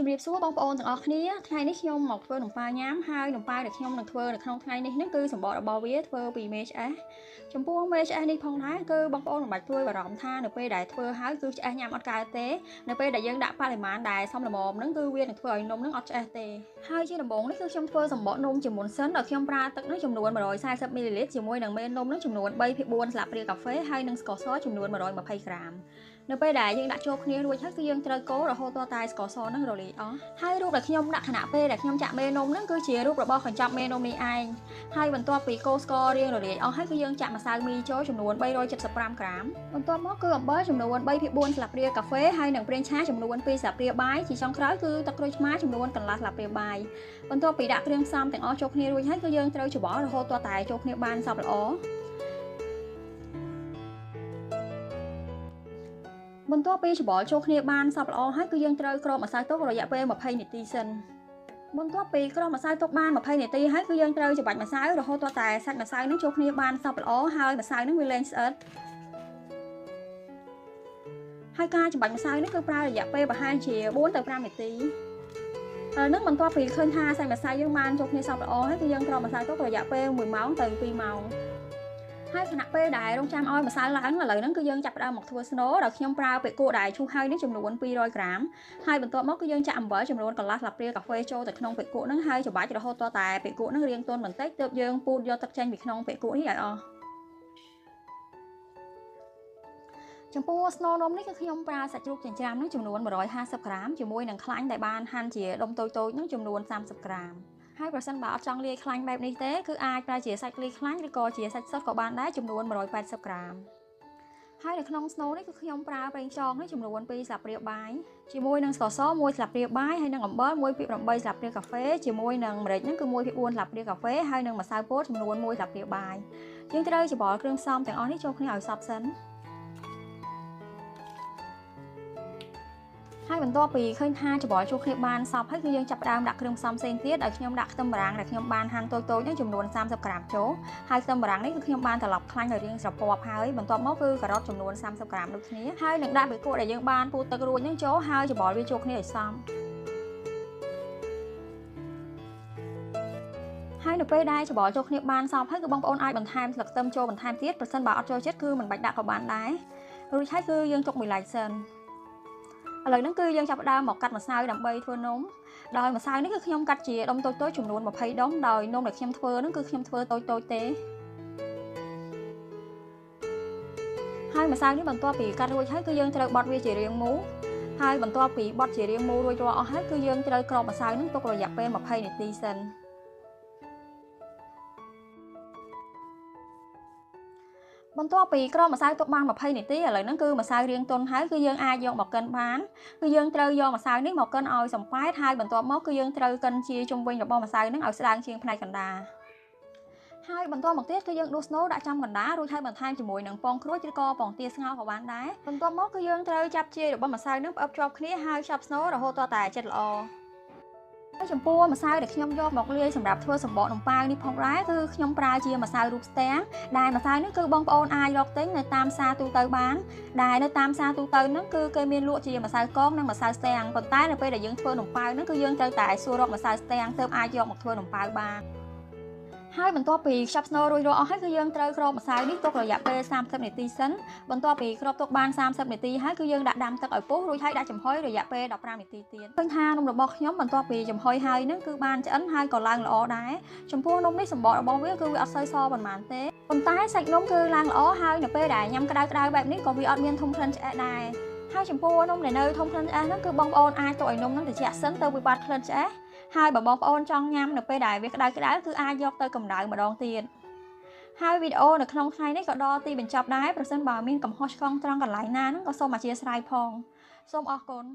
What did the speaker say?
ជំរាបសួរបងប្អូនទាំងអស់គ្នាថ្ងៃនេះខ្ញុំមកធ្វើនំប៉័ងញ៉ាំហើយនំប៉័ងដែលខ្ញុំនឹងធ្វើនៅក្នុងថ្ងៃនេះគឺសម្បករបស់វាធ្វើពីមេឆ្អេះចំពោះមេឆ្អេះនេះផងដែរគឺបងប្អូនមិនបាច់ព្រួយបារម្ភថានៅពេលដែលធ្វើហើយគឺឆ្អេះញ៉ាំអត់កើតទេនៅពេលដែលយើងដាក់បរិមាណដែលសមល្មមហ្នឹងគឺវានឹងធ្វើឲ្យនំហ្នឹងអត់ឆ្អេះទេហើយជាដំបូងនេះគឺខ្ញុំធ្វើសម្បកនំជាមុនសិនដោយខ្ញុំប្រើទឹកនេះចំនួន140មីលីលីត្រជាមួយនឹងមេនំនេះចំនួន3/4ស្លាបព្រាកាហ្វេហើយនឹងស្ករសចំនួន120ក្រាមនៅពេលដែលយើងដាក់ចូលគ្នារួចហើយគឺយើងត្រូវកូររហូតដល់តែស្ករសហ្នឹងរលាយអស់ហើយរូបដែលខ្ញុំដាក់ខណៈពេលដែលខ្ញុំចាក់មេនំហ្នឹងគឺជារូបរបស់កញ្ចប់មេនំនេះឯងហើយបន្ទាប់ពីកូរស្កររៀងរលាយអស់ហើយគឺយើងចាក់ម្សៅមីចូលចំនួន375ក្រាមបន្ទាប់មកគឺអំបិលចំនួន3/4ស្លាបព្រាកាហ្វេហើយនឹងប្រេងឆាចំនួន2ស្លាបព្រាបាយជាចុងក្រោយគឺទឹកក្រូចឆ្មាចំនួនកន្លះស្លាបព្រាបាយបន្ទាប់ពីដាក់គ្រឿងផ្សំទាំងអស់ចូលគ្នារួចហើយគឺយើងត្រូវច្របល់រហូតទាល់តែចូលគ្នាបានសព្វល្អបន្ទាប់ពីច្របល់ចូលគ្នាបានសព្វល្អហើយគឺយើងត្រូវគ្របម្សៅទុករយៈពេល20នាទីសិនបន្ទាប់ពីគ្របម្សៅទុកបាន20នាទីហើយគឺយើងត្រូវច្របាច់ម្សៅរហូតទាល់តែសាច់ម្សៅនឹងចូលគ្នាបានសព្វល្អហើយម្សៅនឹងវាលែងស្អិតហើយការច្របាច់ម្សៅនេះគឺប្រើរយៈពេលប្រហែលជា4ទៅ5នាទីហើយនឹងបន្ទាប់ពីឃើញថាសាច់ម្សៅយើងបានចូលគ្នាសព្វល្អហើយគឺយើងគ្របម្សៅទុករយៈពេល1ម៉ោងទៅ2ម៉ោងហើយខណៈពេលដែលរងចាំឲ្យម្សៅឡើងឥឡូវហ្នឹងគឺយើងចាប់ផ្ដើមមកធ្វើស្នូលដោយខ្ញុំប្រើពាក្យគក់ដែលឈូសហើយនេះចំនួន200ក្រាមហើយបន្ទាប់មកគឺយើងចាក់អំបិលចំនួនកន្លះស្លាបព្រាកាហ្វេចូលទៅក្នុងពាក្យគក់ហ្នឹងហើយច្របាច់រហូតដល់តែពាក្យគក់ហ្នឹងរាងទន់បន្តិចទើបយើងពូតយកទឹកចេញពីក្នុងពាក្យគក់នេះឲ្យអស់ចំពោះស្នូលនំនេះគឺខ្ញុំប្រើសាច់ជ្រូកចិញ្ច្រាំហ្នឹងចំនួន150ក្រាមជាមួយនឹងខ្លាញ់ដែលបានហាន់ជាដុំតូចៗហ្នឹងចំនួន30ក្រាមហើយប្រសិនបើអត់ចង់លាយខ្លាញ់បែបនេះទេគឺអាចប្រើជាសាច់លាយខ្លាញ់ឬក៏ជាសាច់សុទ្ធក៏បានដែរចំនួន180ក្រាមហើយនៅក្នុងស្នូលនេះគឺខ្ញុំប្រើប្រេងខ្យងនេះចំនួន2ស្លាបព្រាបាយជាមួយនឹងស្ករស1ស្លាបព្រាបាយហើយនឹងអំបិល1/8ស្លាបព្រាកាហ្វេជាមួយនឹងម្រេចហ្នឹងគឺ1/4ស្លាបព្រាកាហ្វេហើយនឹងម្សៅពោតចំនួន1ស្លាបព្រាបាយយើងត្រូវច្របល់គ្រឿងផ្សំទាំងអស់នេះចូលគ្នាឲ្យសព្វសិនហើយបន្ទាប់ពីឃើញថាច្របល់ចូលគ្នាបានសព្វហើយគឺយើងចាប់ផ្ដើមដាក់គ្រឿងផ្សំផ្សេងទៀតដោយខ្ញុំដាក់ខ្ទឹមបារាំងដែលខ្ញុំបានហាន់តូចៗនេះចំនួន30ក្រាមចូលហើយខ្ទឹមបារាំងនេះគឺខ្ញុំបានត្រឡប់ខ្លាញ់ឲ្យរាងស្រពាប់ហើយបន្ទាប់មកគឺការ៉ុតចំនួន30ក្រាមដូចគ្នាហើយនឹងដាក់បេកគក់ដែលយើងបានពូតទឹករួចនឹងចូលហើយច្របល់វាចូលគ្នាឲ្យសព្វហើយនៅពេលដែលច្របល់ចូលគ្នាបានសព្វហើយគឺបងប្អូនអាចបន្ថែមស្លឹកខ្ទឹមចូលបន្ថែមទៀតប្រសិនបើអត់ចូលចិត្តគឺមិនបាច់ដាក់ក៏បានដែររួចហើយគឺយើងទុកមួយឡែកសិនឥឡូវហ្នឹងគឺយើងចាប់ផ្ដើមមកកាត់ម្សៅដើម្បីធ្វើនំដោយម្សៅនេះគឺខ្ញុំកាត់ជាដុំតូចៗចំនួន20ដុំដោយនំដែលខ្ញុំធ្វើហ្នឹងគឺខ្ញុំធ្វើតូចៗទេហើយម្សៅនេះបន្ទាប់ពីកាត់រួចហើយគឺយើងត្រូវបត់វាជារាងមូលហើយបន្ទាប់ពីបត់ជារាងមូលរួចរាល់អស់ហើយគឺយើងត្រូវគ្របម្សៅហ្នឹងទុករយៈពេល20នាទីសិនបន្ទាប់ពីគ្របម្សៅទុកបាន20នាទីឥឡូវហ្នឹងគឺម្សៅរាងទន់ហើយគឺយើងអាចយកមកកិនបានគឺយើងត្រូវយកម្សៅនេះមកកិនឲ្យសំប៉ែតហើយបន្ទាប់មកគឺយើងត្រូវកិនជាជុំវិញរបស់ម្សៅហ្នឹងឲ្យស្ដើងជាងផ្នែកកណ្ដាលហើយបន្ទាប់មកទៀតគឺយើងដួសស្នូលដាក់ចំកណ្ដាលរួចហើយបន្ថែមជាមួយនឹងពងក្រួចឬក៏ពងទាស្ងោរក៏បានដែរបន្ទាប់មកគឺយើងត្រូវចាប់ជារបស់ម្សៅហ្នឹងផ្អឹបជាប់គ្នាហើយចាប់ស្នូលរហូតដល់តែជិតល្អចំពោះម្សៅដែលខ្ញុំយកមកលាយសម្រាប់ធ្វើសម្បកនំប៉័ងនេះផងដែរគឺខ្ញុំប្រើជាម្សៅរូបស្ទាំងដែលម្សៅនេះគឺបងប្អូនអាចរកទិញនៅតាមផ្សារទូទៅបានដែលនៅតាមផ្សារទូទៅហ្នឹងគឺគេមានលក់ជាម្សៅកងនិងម្សៅស្ទាំងប៉ុន្តែនៅពេលដែលយើងធ្វើនំប៉័ងហ្នឹងគឺយើងត្រូវតែសួររកម្សៅស្ទាំងទើបអាចយកមកធ្វើនំប៉័ងបានហើយបន្ទាប់ពីខ្ចប់ស្នូលរួចរាល់អស់ហើយគឺយើងត្រូវគ្របម្សៅនេះទុករយៈពេល30នាទីសិនបន្ទាប់ពីគ្របទុកបាន30នាទីហើយគឺយើងដាក់ដាំទឹកឲ្យពុះរួចហើយដាក់ចំហុយរយៈពេល15នាទីទៀតឃើញថានំរបស់ខ្ញុំបន្ទាប់ពីចំហុយហើយហ្នឹងគឺបានឆ្អិនហើយក៏ឡើងល្អដែរចំពោះនំនេះសម្បករបស់វាគឺវាអត់សូវសប៉ុន្មានទេប៉ុន្តែសាច់នំគឺឡើងល្អហើយនៅពេលដែលញ៉ាំក្តៅៗបែបនេះក៏វាអត់មានធំក្លិនឆ្អែតដែរហើយចំពោះនំដែលនៅធំក្លិនឆ្អែតហ្នឹងគឺបងប្អូនអាចទុកឲ្យនំហ្នឹងត្រជាក់សិនទៅវាបាត់ក្លិនឆ្អែតហើយបើបងប្អូនចង់ញ៉ាំនៅពេលដែលវាក្តៅៗគឺអាចយកទៅកម្ដៅម្ដងទៀតហើយវីដេអូនៅក្នុងថ្ងៃនេះក៏ដល់ទីបញ្ចប់ដែរប្រសិនបើមានកំហុសឆ្គងត្រង់កន្លែងណាហ្នឹងក៏សូមអធិស្ឋានផងសូមអរគុណ